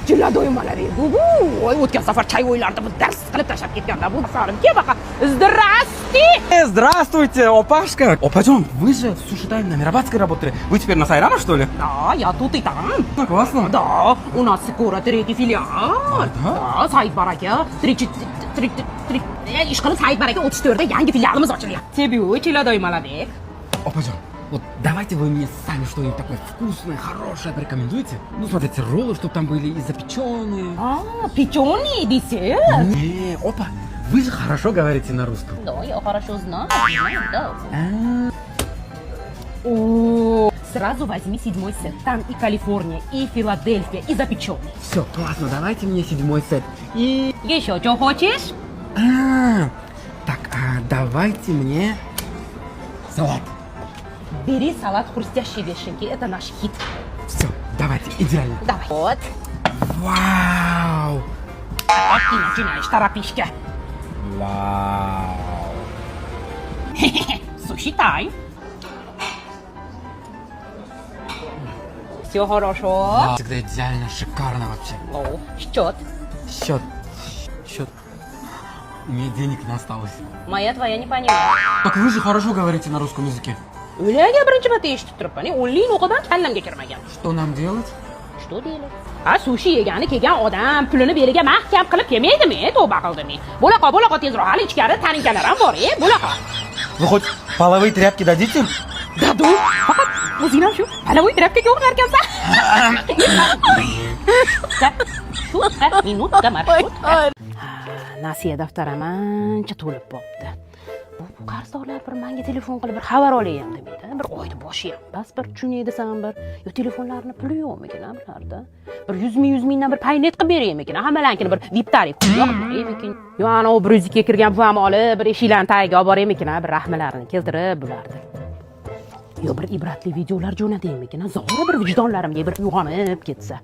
Jilladoymalari bu. Voy, o'tgan safar chay o'ylarida bu dars qilib tashlab ketganda bu sarimga baqa. Здравствуйте, опашка. Опаджон, вы же в суши-тайм на Мироватской работали. Вы теперь на Сайрама, что ли? Да, я тут и там. Классно. Да, у нас скоро третий филиал. Да? Said Baraka, ishqilib Said Baraka 34da yangi filialimiz ochilyapti. Тебе Jilladoymalari. Опаджон, вот давайте вы мне сами что-нибудь такое вкусное, хорошее порекомендуете. Ну, смотрите, роллы, чтобы там были и запеченные. Печеный десерт. Не, опа, вы же хорошо говорите на русском. Да, я хорошо знаю. О, сразу возьми 7-й сет. Там и Калифорния, и Филадельфия, и запеченный. Все, классно, давайте мне 7-й сет. И... Еще что хочешь? Так, давайте мне салат. Бери салат хрустящей вишенки. Это наш хит. Все, давайте, идеально. Давай. Вот. Вау! А ты начинаешь торопишься. Вау! Суши тайм. Все хорошо. Всегда идеально, шикарно вообще. О, счет. Счет. У меня денег не осталось. Моя твоя не понимаю. Так вы же хорошо говорите на русском языке. Ularga birinchi marta eshitib turibman. O'nlik o'qidan kallamga kirmagan. Что нам делать? Что делать? Sushi yegani kelgan odam pulini beliga mahkam qilib kelmaydimi? Tavba qildim. Bo'laqa tezroq hali ichkari taringanlar ham bor, bo'laqa. Вы хоть половые тряпки дадите? Dadu, faqat o'zing ham shu palavoy trapkaga o'rnarkansan. Shu minutda marshut. Nasiya daftarim ancha to'lib qolibdi. Bu qarzdorlar bir menga telefon qilib bir xabar olayam demaydi. Bir oyni boshi ham bas bir tushunay desam bir yo telefonlarini puli yo'qmikin bularda. Bir 100 mingdan bir paynet qilib beraymikin. Hammalankini bir VIP tarif yo'qmikin. Yo ana o bruzikka kirgan buvam olib bir eshiklarni tagiga olib boraymikin, bir rahmalarini keltirib bulardi. Yo bir ibratli videolar jo'nataymikin. Zora bir vijdonlarimga bir uyg'onib ketsa.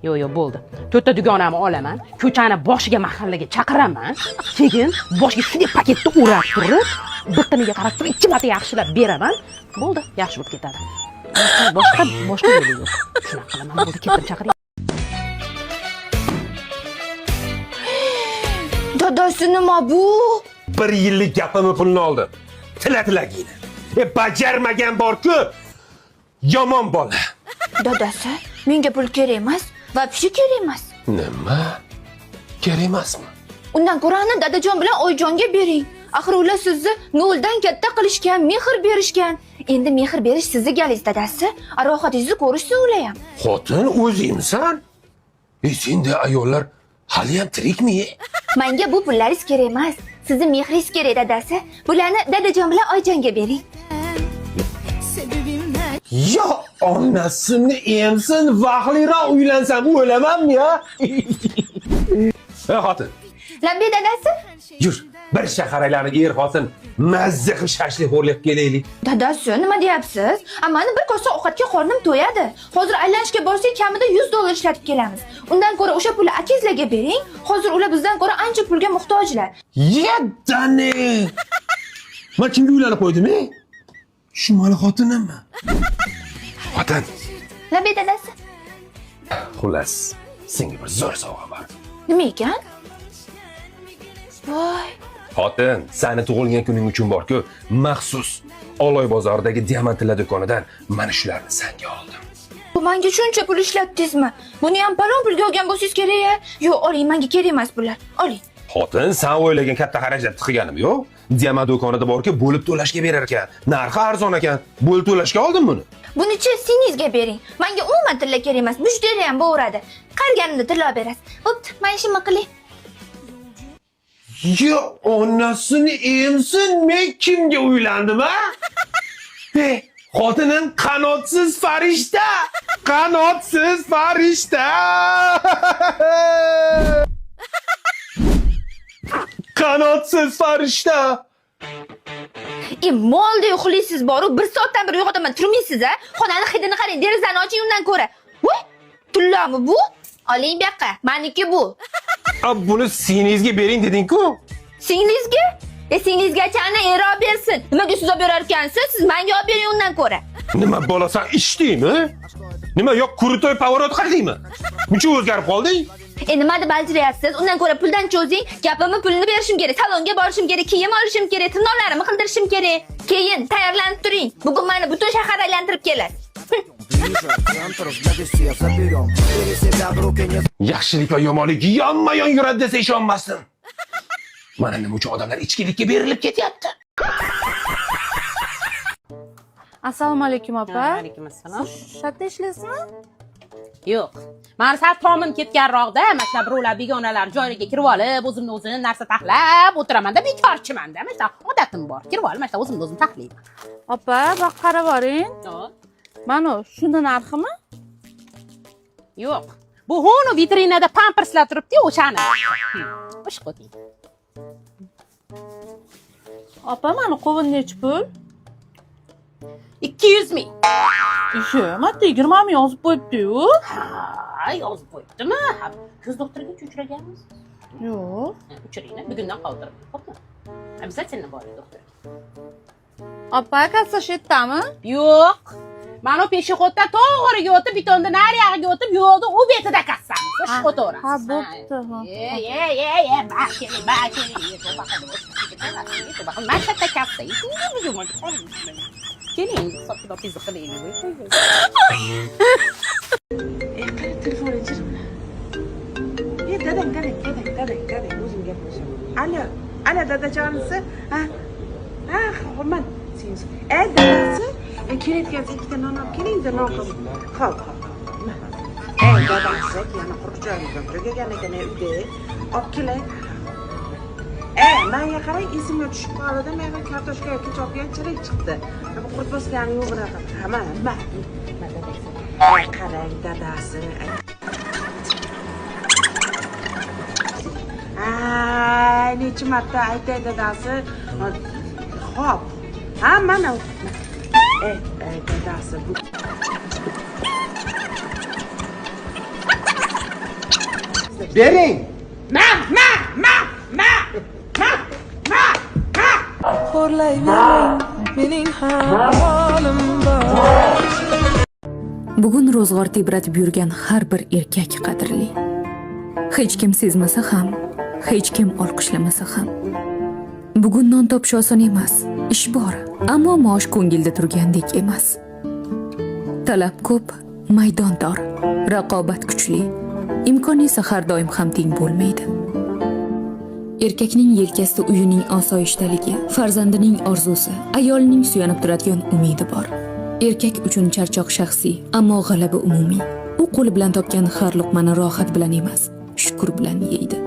Yo bo'ldi. 4 ta dugonamni olaman, ko'chani boshiga mahallaga chaqiraman. Keyin boshiga shunday paketni o'rab turib, bittiniga qarab turib 2 marta yaxshilab beraman. Bo'ldi, yaxshi bo'lib ketadi. Boshqa yo'li yo'q. Shunaqa qilaman, bo'ldi, ketdim chaqiring. Dadasi nima bu? 1 yillik gapimni pulni oldi. Tila-tilagini. Bajarmagan bor-ku. Yomon bola. Dadasi, menga pul kerak emas. Vobshe kerak emas. Nima? Kerak emasmi? Undan ko'ra dadajon bilan oyijonga bering. Axir ular sizni noldan katta qilishgan, mehr berishgan. Endi mehr berish sizni galingiz dadasi. Rohatingizni ko'rishsin ular ham. Xotin o'zingmisan? Senda ayollar hali ham tirikmi? Menga bu pullaringiz kerak emas. Sizni mehringiz kerak dadasi. Bularni dadajon bilan oyijonga bering. Ya onasini emsin, vaqliroq uylansam o'lamanmi ya? Xotin. Labbi dadasi? Yur, bir shahar aylanib xotin mazza qilib shashlik xo'rlab kelaylik. Dadasi, nima deyapsiz? Mani bir kosa ovqatga qornim to'yadi. Hozir aylanishga borsak kamida $100 ishlatib kelamiz. Undan ko'ra o'sha pulni akangizlarga bering. Hozir ular bizdan ko'ra ancha pulga muhtojlar. Yedani. Men kimga uylanib qo'ydim-e? Shu mali xotinimmi? Xotin. Labbi dadasi. Xullas, senga bir zo'r sovg'a bor. Nima ekan? Voy. Xotin, seni tug'ilgan kuning uchun bor-ku, maxsus Oloy bozoridagi diamantlar do'konidan mana shularni senga oldim. Bu menga shuncha pul ishlatdingizmi? Buni ham palon pulga olgan bo'lsangiz kerak-a? Yo'q, oling, menga kerak emas bular. Oling. Xotin, sen o'ylagan katta xarajatni qilganim yo'q. Diamant do'konida bor-ku, bo'lib to'lashga berar ekan. Narxi arzon ekan. Bo'lib to'lashga oldim buni. Buni-chi singizga bering. Menga umuman tilla kerak emas. Mushtari ham bo'radi. Qariganimda tilla berasiz. Bo'pti, men ishimni qilay. Ya onasini emsin, men kimga uylandim ha? Xotinim qanotsiz farishta. Qanotsiz farishta. Qanotsiz farishta. Molda uxlaysiz boru 1 soatdan bir uyg'otaman, turmaysiz-a? Xonani hidini qarang, derazani oching undan ko'ra. Voy, tullami bu? Oling bu yoqqa, meniki bu. Buni singlingizga bering deding-ku. Singlingizga? Esingizgacha ana erob bersin. Nimaga siz olib berar ekansiz? Siz menga olib bering undan ko'ra. Nima bo'lasan ishdingmi? Nima yo'q kuritoy pavorot qildingmi? Muncha o'zgarib qolding? Nima deb baljirayapsiz? Undan ko'ra puldan cho'zing. Gapimni pulini berishim kerak. Salonga borishim kerak, kiyim olishim kerak, tirnoqlarimni qildirishim kerak. Keyin tayyorlanib turing. Bugun meni butun shahar aylantirib kelasiz. Yaxshilik va yomonlik yonma-yon yuradi desa ishonmasdim. Mana nima uchun odamlar ichkilikka berilib ketyapti. Assalomu alaykum opa. Alaykum assalom. Shatta ishlaysizmi? Yo'q. Men sal tomim ketganroqda, mana shunaqa birovlar begonalar joyiga kirib olib, o'zimni narsa taxlab o'tiraman-da, bekorchiman-da. Mana shunaqa odatim bor. Kirib olib, mana shunaqa o'zimni taxlayman. Opa, baq qarab boring. Mana shunda narximi? Yo'q. Bu huni vitrinada pamperslar turibdi, o'shani. O'sh qo'ting. Opa, mana qovun necha pul? 200 ming. Ishe, marta 20 ming yozib qo'yibdi-yu. Ha, yozib qo'yibdimi? Ko'z doktoriga uchraganmiz. Yo'q. Uchrayni, bugundan qoldirib. Xo'pmi? Обязательно boring doktorga. Opa, kassa shetdami? Yo'q. Mana o peshixoddan to'g'riga o'tib, bitonda nariyog'iga o'tib, yo'lda u betida kassamiz. O'sh o'taveramiz. Ha, bo'pti. Keling. Mashhadda kassa. Keling, hisobkitob qilaylik. Qani telefonni jirmi? Dadang, o'zim gaplashaman. Alo, dadajonisi? Ha, man sen. Dadasi, kelayotgan ikkita non olib keling-da, non qilib. Xo'p. Dadasi, yana quruqjoyimizdan tugagan ekan uyda. Olib kelay. Menga qarang, esimga tushib qoldi. Menga kartoshka kecha olgan chirik chiqdi. Bu qurt bosgani yo'q bunaqa. Qarang, dadasi. Necha marta aytay dadasi. Xo'p. Ha, mana. Dadasi bu. Bering. Ma. Bugun ro'zg'or tebratib yurgan har bir erkak qadrli. Hech kim sezmasa ham, hech kim olqishlamasa ham. Bugun non topish oson emas, ish bor, ammo maosh ko'ngilda turgandek emas. Talab ko'p, maydon tor, raqobat kuchli. Imkon esa har doim ham teng bo'lmaydi. Erkakning yelkasida uyining osoyishtaligi, farzandining orzusi, ayolining suyanib turadigan umidi bor. Erkak uchun charchoq shaxsiy, ammo g'alaba umumiy. U qo'li bilan topgan har luqmani rohat bilan emas, shukr bilan yeydi.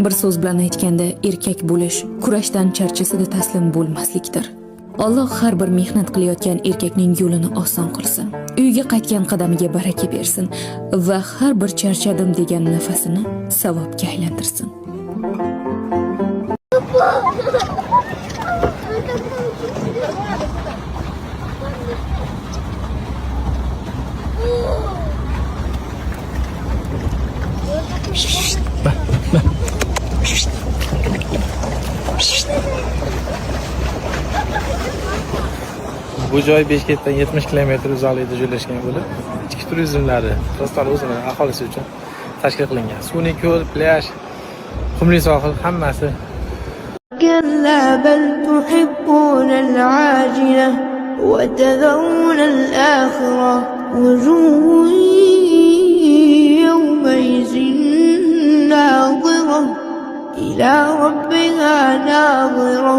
Bir so'z bilan aytganda, erkak bo'lish kurashdan charchasida taslim bo'lmaslikdir. Alloh har bir mehnat qilayotgan erkakning yo'lini oson qilsin. Uyga qaytgan qadamiga baraka bersin va har bir charchadim degan nafasini savobga aylantirsin. Bu joy Bishkekdan 70 kilometr uzoqlikda joylashgan bo'lib, ichki turizmlari Qirg'iziston o'zini aholisi uchun tashkil qilingan. Sun'iy ko'l, plyaj, qumli sohil hammasi. كلا بل تحبون العاجلة وتذرون الآخرة وجوه يومئذ ناظرة إلى ربها ناظرة